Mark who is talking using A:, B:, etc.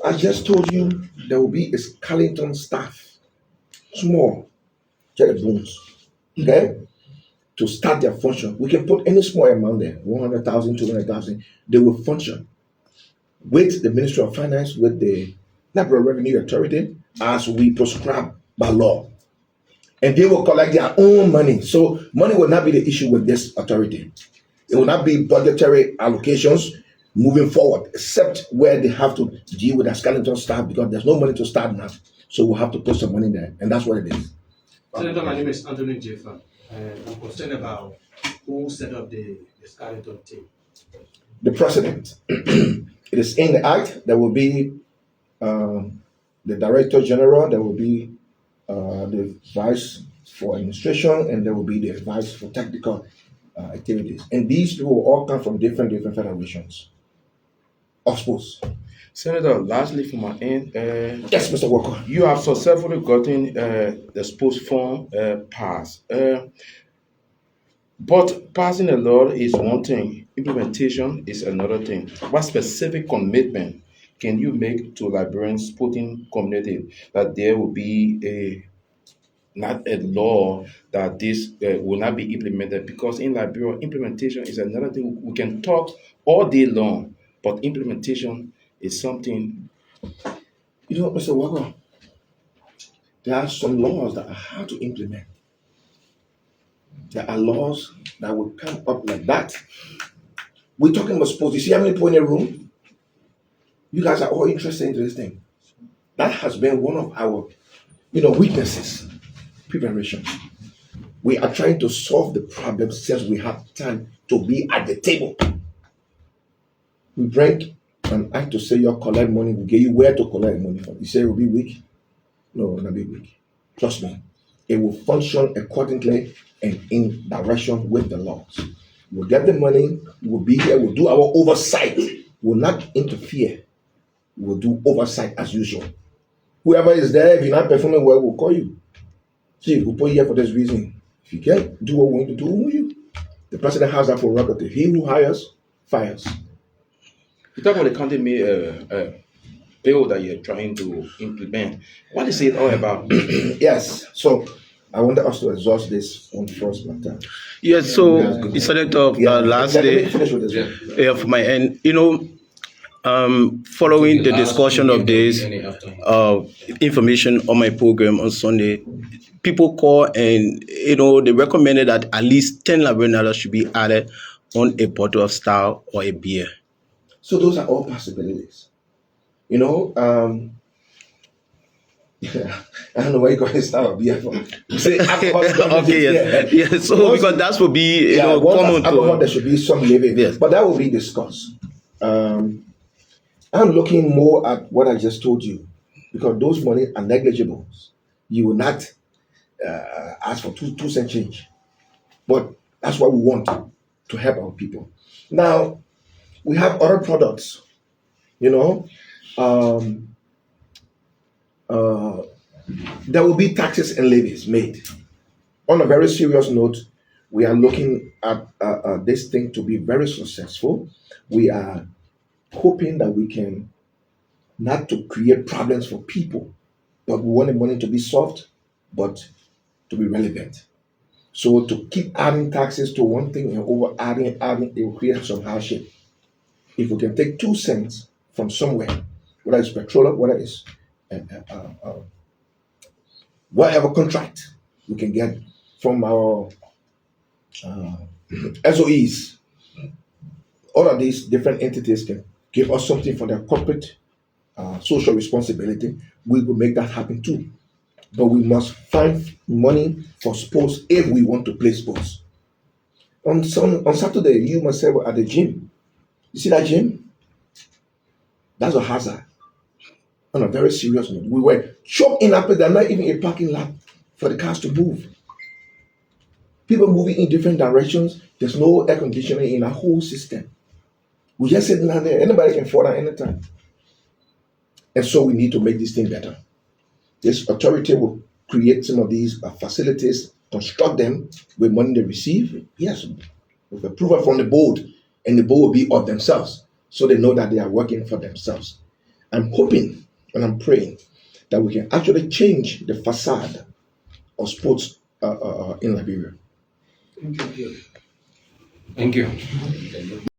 A: I just told you there will be a skeleton staff, small, just bones, okay, to start their function. We can put any small amount there, 100,000, 200,000. They will function with the Ministry of Finance, with the Liberia Revenue Authority, as we prescribe by law. And they will collect their own money. So money will not be the issue with this authority. It will not be budgetary allocations moving forward, except where they have to deal with a skeleton staff because there's no money to start now. So we'll have to put some money there, and that's what it is.
B: Senator, my name is Anthony Jeffa, and I'm concerned about who set up the skeleton team.
A: The president. It is in the act. There will be the director general, there will be the vice for administration, and there will be the vice for technical activities. And these people will all come from different federations of sports.
C: Senator, lastly from my end,
A: Yes, Mr. Walker.
C: you have successfully gotten the sports form passed. But passing a law is one thing, implementation is another thing. What specific commitment can you make to Liberian sporting community that there will be not a law that this will not be implemented? Because in Liberia, implementation is another thing. We can talk all day long, but implementation is something.
A: You know, Mr. Walker, there are some laws that are hard to implement. There are laws that will come up like that. We're talking about sports. You see how many people in a room? You guys are all interested in this thing. That has been one of our, weaknesses. Preparation. We are trying to solve the problem since we have time to be at the table. We bring an act to say you collect money, we give you where to collect money from. You say it will be weak? No, it will not be weak. Trust me. It will function accordingly and in direction with the laws. We'll get the money, we'll be here, we'll do our oversight. We'll not interfere. We'll do oversight as usual. Whoever is there, if you're not performing well, we'll call you. See, we'll put you here for this reason. If you can't do what we want to do, who will you? The president has that prerogative. He who hires, fires.
C: You talk about the county bill that you're trying to implement. What is it all about?
A: Yes. So I wanted us to exhaust this on first matter.
D: Yes, so instead of last
A: Let me
D: day,
A: finish with this one.
D: for my end, following the discussion of this information on my program on Sunday, people call and they recommended that at least 10 Liberian should be added on a bottle of stout or a beer.
A: So those are all possibilities. I don't know where you got to start beer from. Say alcohol.
D: Okay, yes. So because that would be common
A: alcohol, there should be some living.
D: Yes.
A: But that will be discussed. I'm looking more at what I just told you because those money are negligible. You will not ask for 2 cent change. But that's what we want to help our people. Now, we have other products, there will be taxes and levies made. On a very serious note, we are looking at this thing to be very successful. We are hoping that we can not to create problems for people, but we want the money to be solved, but to be relevant. So to keep adding taxes to one thing and over adding, it will create some hardship. If we can take 2 cents from somewhere, whether it's petroleum, whether it's whatever contract we can get from our SOEs, all of these different entities can give us something for their corporate social responsibility. We will make that happen too. But we must find money for sports if we want to play sports. On Saturday, you myself were at the gym. You see that gym? That's a hazard. On a very serious note, we were choked in up. There's not even a parking lot for the cars to move. People moving in different directions. There's no air conditioning in the whole system. We just sitting down there. Anybody can fall down anytime. And so we need to make this thing better. This authority will create some of these facilities, construct them with money they receive. Yes, with approval from the board, and the board will be of themselves, so they know that they are working for themselves. I'm hoping and I'm praying that we can actually change the facade of sports in Liberia.
E: Thank you.